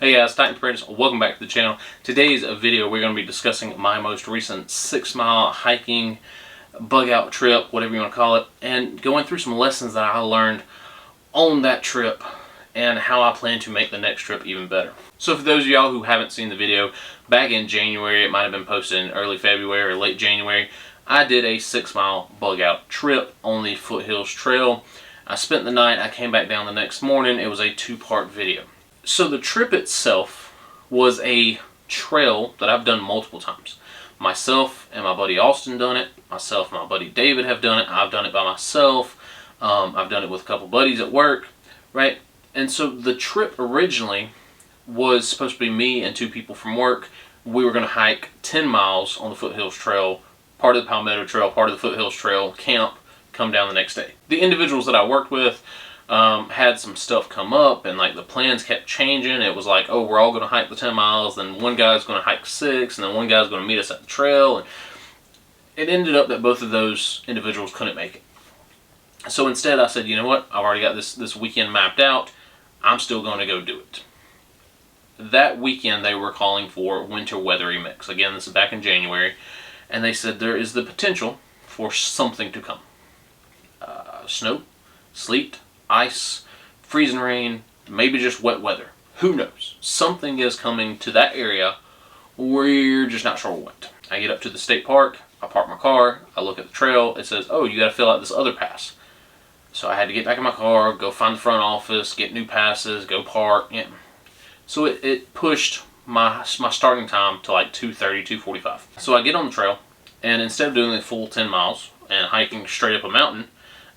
Hey guys, Titan Preparedness. Welcome back to the channel. Today's video we're going to be discussing my most recent 6-mile hiking bug out trip, whatever you want to call it, and going through some lessons that I learned on that trip and how I plan to make the next trip even better. So for those of y'all who haven't seen the video, back in January, it might have been posted in early February or late January, I did a 6-mile bug out trip on the Foothills Trail. I spent the night, I came back down the next morning. It was a 2-part video. So the trip itself was a trail that I've done multiple times. Myself and my buddy Austin done it. Myself and my buddy David have done it. I've done it by myself. I've done it with a couple buddies at work, right? And so the trip originally was supposed to be me and 2 people from work. We were going to hike 10 miles on the Foothills Trail, part of the Palmetto Trail, part of the Foothills Trail, camp, come down the next day. The individuals that I worked with had some stuff come up, and like the plans kept changing. It was like, oh, we're all going to hike the 10 miles, then one guy's going to hike 6, and then one guy's going to meet us at the trail. And it ended up that both of those individuals couldn't make it. So instead I said, you know what, I've already got this weekend mapped out. I'm still going to go do it. That weekend they were calling for winter weather mix. Again, this is back in January, and they said there is the potential for something to come. Snow, sleet, ice, freezing rain, maybe just wet weather. Who knows? Something is coming to that area. We're just not sure what. I get up to the state park. I park my car. I look at the trail. It says, oh, you got to fill out this other pass. So I had to get back in my car, go find the front office, get new passes, go park. Yeah. So it pushed my starting time to like 2:30, 2:45. So I get on the trail, and instead of doing the full 10 miles and hiking straight up a mountain,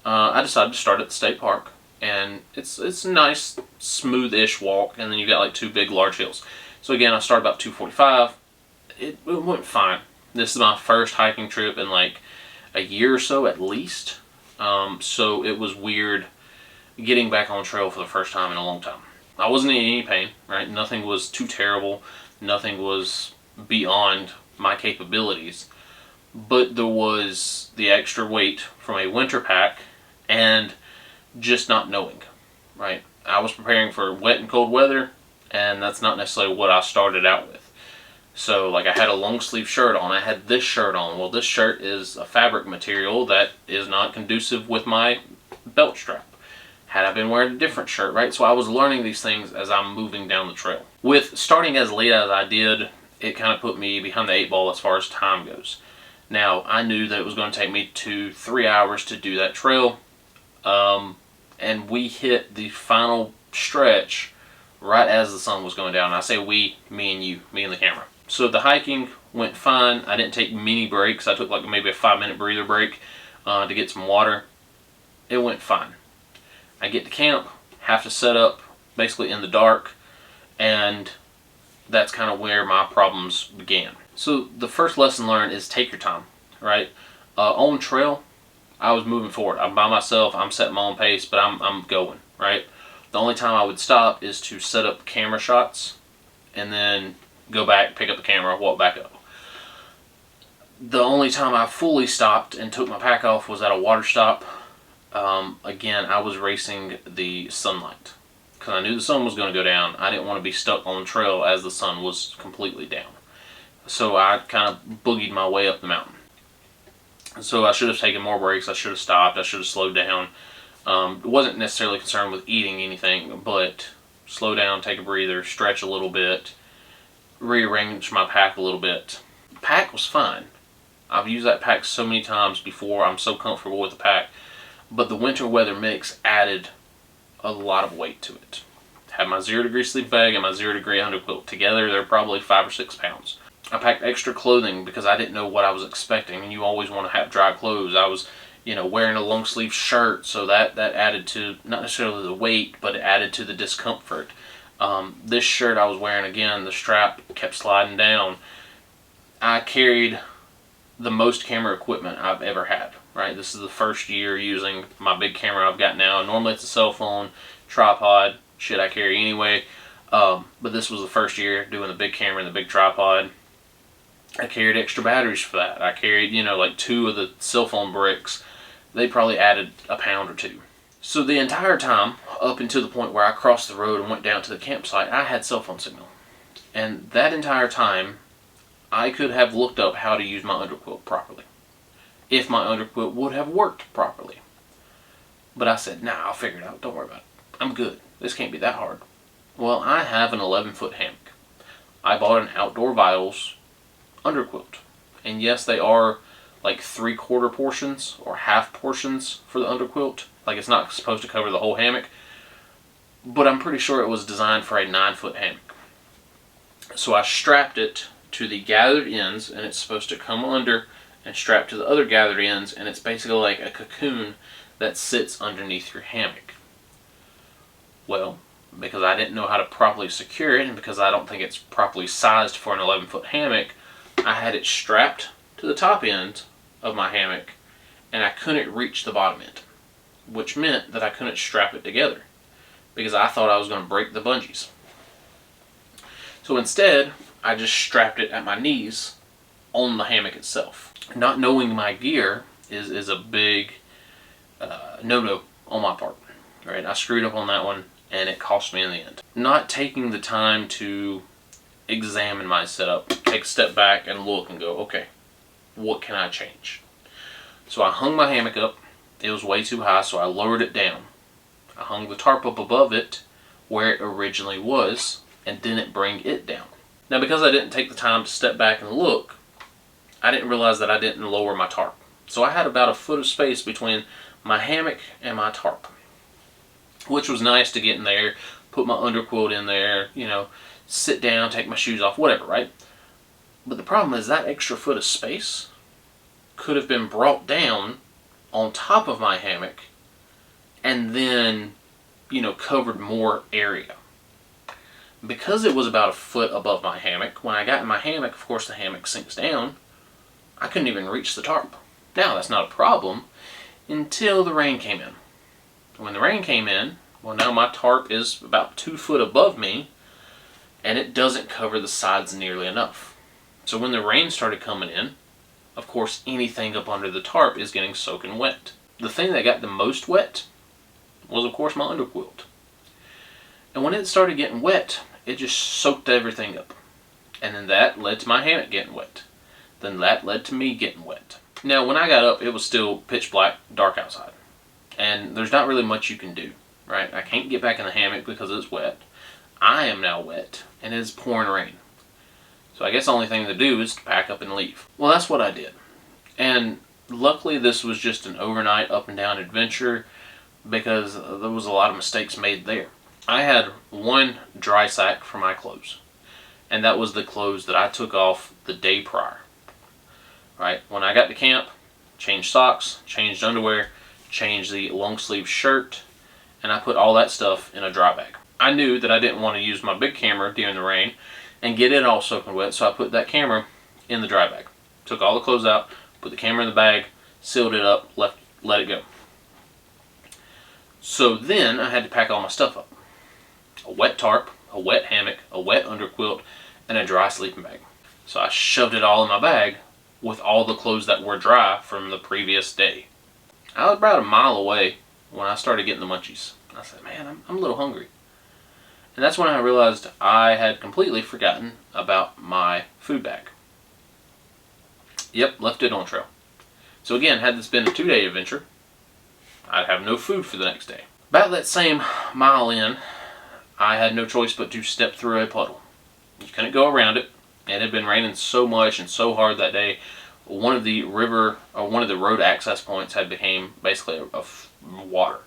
I decided to start at the state park. And it's a nice, smooth-ish walk, and then you got like 2 big, large hills. So again, I started about 2:45. It went fine. This is my first hiking trip in like a year or so at least. So it was weird getting back on trail for the first time in a long time. I wasn't in any pain, right? Nothing was too terrible. Nothing was beyond my capabilities. But there was the extra weight from a winter pack and just not knowing, right? I was preparing for wet and cold weather, and that's not necessarily what I started out with. So like I had a long sleeve shirt on, I had this shirt on. Well, this shirt is a fabric material that is not conducive with my belt strap. Had I been wearing a different shirt, right? So I was learning these things as I'm moving down the trail. With starting as late as I did, it kind of put me behind the 8 ball as far as time goes. Now, I knew that it was going to take me 2-3 hours to do that trail. And we hit the final stretch right as the sun was going down. And I say we, me and you, me and the camera. So the hiking went fine. I didn't take many breaks. I took like maybe a 5-minute breather break to get some water. It went fine. I get to camp, have to set up basically in the dark, and that's kind of where my problems began. So the first lesson learned is take your time, right? On trail, I was moving forward. I'm by myself. I'm setting my own pace, but I'm going, right? The only time I would stop is to set up camera shots and then go back, pick up the camera, walk back up. The only time I fully stopped and took my pack off was at a water stop. Again, I was racing the sunlight because I knew the sun was going to go down. I didn't want to be stuck on the trail as the sun was completely down. So I kind of boogied my way up the mountain. So I should have taken more breaks. I should have stopped. I should have slowed down. Wasn't necessarily concerned with eating anything, but slow down, take a breather, stretch a little bit, rearrange my pack a little bit. The pack was fine. I've used that pack so many times before. I'm so comfortable with the pack. But the winter weather mix added a lot of weight to it. Had my 0-degree sleep bag and my 0-degree underquilt together. They're probably 5 or 6 pounds. I packed extra clothing because I didn't know what I was expecting, and you always want to have dry clothes. I was, wearing a long sleeve shirt, so that added to not necessarily the weight, but it added to the discomfort. This shirt I was wearing, again, the strap kept sliding down. I carried the most camera equipment I've ever had, right? This is the first year using my big camera I've got now. Normally it's a cell phone, tripod, shit I carry anyway. But this was the first year doing the big camera and the big tripod. I carried extra batteries for that. I carried, like 2 of the cell phone bricks. They probably added a pound or 2. So the entire time, up until the point where I crossed the road and went down to the campsite, I had cell phone signal. And that entire time, I could have looked up how to use my underquilt properly, if my underquilt would have worked properly. But I said, nah, I'll figure it out. Don't worry about it. I'm good. This can't be that hard. Well, I have an 11-foot hammock. I bought an Outdoor Vitals underquilt. And yes, they are like 3/4 portions or half portions for the underquilt. Like, it's not supposed to cover the whole hammock. But I'm pretty sure it was designed for a 9-foot hammock. So I strapped it to the gathered ends, and it's supposed to come under and strap to the other gathered ends, and it's basically like a cocoon that sits underneath your hammock. Well, because I didn't know how to properly secure it, and because I don't think it's properly sized for an 11-foot hammock, I had it strapped to the top end of my hammock, and I couldn't reach the bottom end, which meant that I couldn't strap it together, because I thought I was going to break the bungees. So instead, I just strapped it at my knees on the hammock itself. Not knowing my gear is a big no-no on my part. Right? I screwed up on that one, and it cost me in the end. Not taking the time to examine my setup, take a step back and look and go, okay, what can I change? So I hung my hammock up. It was way too high, so I lowered it down. I hung the tarp up above it where it originally was, and didn't bring it down. Now, because I didn't take the time to step back and look, I didn't realize that I didn't lower my tarp. So I had about a foot of space between my hammock and my tarp, which was nice to get in there, put my underquilt in there, you know, sit down, take my shoes off, whatever, right? But the problem is that extra foot of space could have been brought down on top of my hammock and then, you know, covered more area. Because it was about a foot above my hammock, when I got in my hammock, of course the hammock sinks down, I couldn't even reach the tarp. Now, that's not a problem until the rain came in. When the rain came in, well, now my tarp is about 2 foot above me, and it doesn't cover the sides nearly enough. So when the rain started coming in, of course anything up under the tarp is getting soaking wet. The thing that got the most wet was, of course, my underquilt. And when it started getting wet, it just soaked everything up. And then that led to my hammock getting wet. Then that led to me getting wet. Now, when I got up, it was still pitch black, dark outside. And there's not really much you can do, right? I can't get back in the hammock because it's wet. I am now wet, and it is pouring rain. So I guess the only thing to do is to pack up and leave. Well, that's what I did. And luckily, this was just an overnight up and down adventure, because there was a lot of mistakes made there. I had one dry sack for my clothes, and that was the clothes that I took off the day prior. Right? When I got to camp, changed socks, changed underwear, changed the long sleeve shirt, and I put all that stuff in a dry bag. I knew that I didn't want to use my big camera during the rain and get it all soaking wet, so I put that camera in the dry bag. Took all the clothes out, put the camera in the bag, sealed it up, let it go. So then I had to pack all my stuff up. A wet tarp, a wet hammock, a wet underquilt, and a dry sleeping bag. So I shoved it all in my bag with all the clothes that were dry from the previous day. I was about a mile away when I started getting the munchies. I said, man, I'm a little hungry. And that's when I realized I had completely forgotten about my food bag. Yep, left it on trail. So again, had this been a 2-day adventure, I'd have no food for the next day. About that same mile in, I had no choice but to step through a puddle. You couldn't go around it. It had been raining so much and so hard that day. One of the road access points had became basically a water,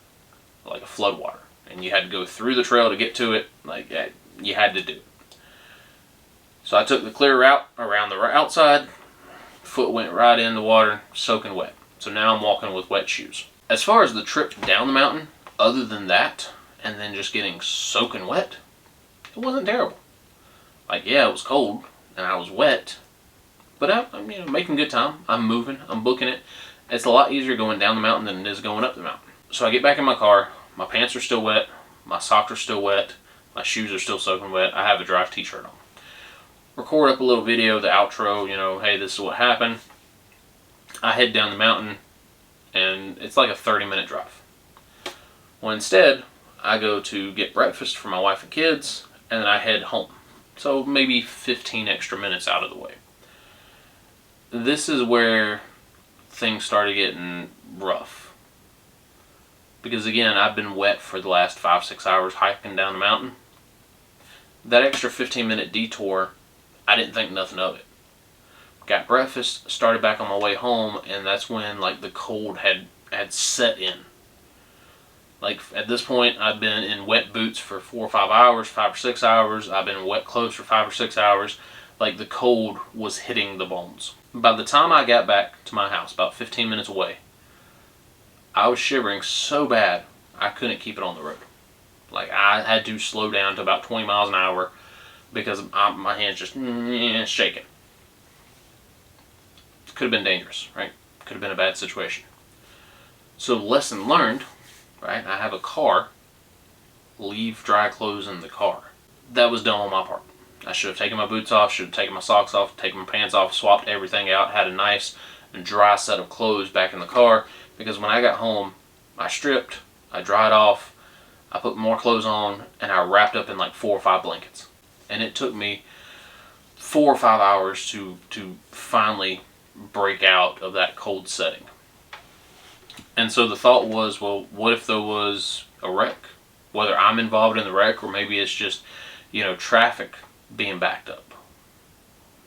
like a flood water, and you had to go through the trail to get to it. Like, you had to do it. So I took the clear route around the outside. Foot went right in the water, soaking wet. So now I'm walking with wet shoes. As far as the trip down the mountain, other than that, and then just getting soaking wet, it wasn't terrible. Like, yeah, it was cold and I was wet, but I'm making good time. I'm moving, I'm booking it. It's a lot easier going down the mountain than it is going up the mountain. So I get back in my car, my pants are still wet, my socks are still wet, my shoes are still soaking wet, I have a Drive t-shirt on. Record up a little video, the outro, hey, this is what happened. I head down the mountain, and it's like a 30-minute drive. Well, instead, I go to get breakfast for my wife and kids, and then I head home. So maybe 15 extra minutes out of the way. This is where things started getting rough. Because again, I've been wet for the last 5-6 hours hiking down the mountain. That extra 15-minute detour, I didn't think nothing of it. Got breakfast, started back on my way home, and that's when like the cold had set in. Like at this point, I've been in wet boots for 4 or 5 hours, 5 or 6 hours. I've been in wet clothes for 5 or 6 hours. Like the cold was hitting the bones. By the time I got back to my house, about 15 minutes away, I was shivering so bad I couldn't keep it on the road. Like I had to slow down to about 20 miles an hour because my hands just shaking. Could have been dangerous, right? Could have been a bad situation. So lesson learned, right? I have a car. Leave dry clothes in the car. That was dumb on my part. I should have taken my boots off, should have taken my socks off, taken my pants off, swapped everything out, had a nice and dry set of clothes back in the car, because when I got home, I stripped, I dried off, I put more clothes on, and I wrapped up in like 4 or 5 blankets. And it took me 4 or 5 hours to finally break out of that cold setting. And so the thought was, well, what if there was a wreck? Whether I'm involved in the wreck or maybe it's just, traffic being backed up.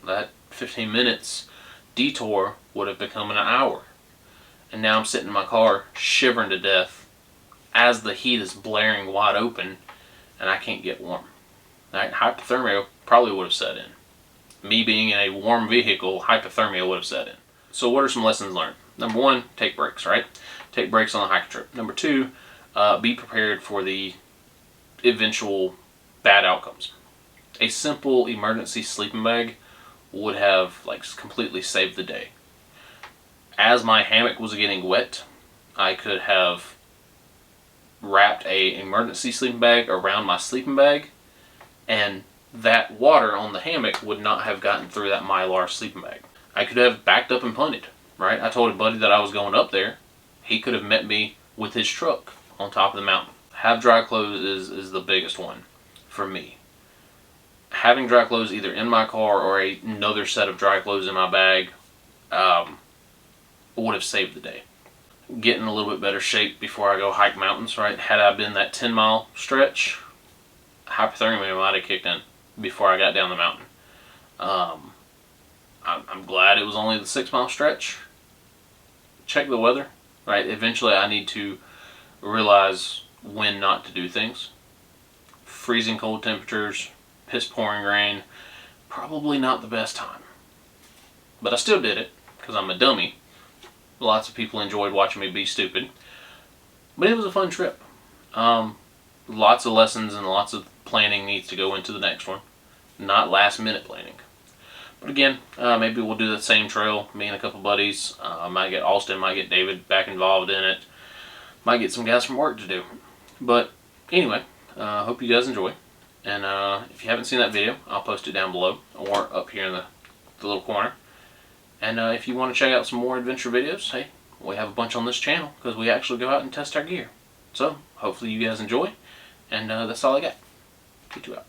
That 15 minutes detour would have become an hour. And now I'm sitting in my car shivering to death as the heat is blaring wide open and I can't get warm. Right? Hypothermia probably would have set in. Me being in a warm vehicle, hypothermia would have set in. So what are some lessons learned? Number 1, take breaks, right? Take breaks on the hiking trip. Number 2, be prepared for the eventual bad outcomes. A simple emergency sleeping bag would have completely saved the day. As my hammock was getting wet, I could have wrapped a emergency sleeping bag around my sleeping bag, and that water on the hammock would not have gotten through that Mylar sleeping bag. I could have backed up and punted, right? I told a buddy that I was going up there. He could have met me with his truck on top of the mountain. Have dry clothes is the biggest one for me. Having dry clothes either in my car or another set of dry clothes in my bag would have saved the day. Get in a little bit better shape before I go hike mountains, right? Had I been that 10-mile stretch, hypothermia might have kicked in before I got down the mountain. I'm glad it was only the 6-mile stretch. Check the weather, right? Eventually I need to realize when not to do things. Freezing cold temperatures, piss pouring rain, probably not the best time. But I still did it because I'm a dummy. Lots of people enjoyed watching me be stupid. But it was a fun trip. Lots of lessons and lots of planning needs to go into the next one. Not last minute planning. But again, maybe we'll do the same trail, me and a couple buddies. Might get Austin, might get David back involved in it. Might get some guys from work to do. But anyway, hope you guys enjoy. And if you haven't seen that video, I'll post it down below or up here in the little corner. And if you want to check out some more adventure videos, hey, we have a bunch on this channel because we actually go out and test our gear. So, hopefully you guys enjoy. And that's all I got. Get you out.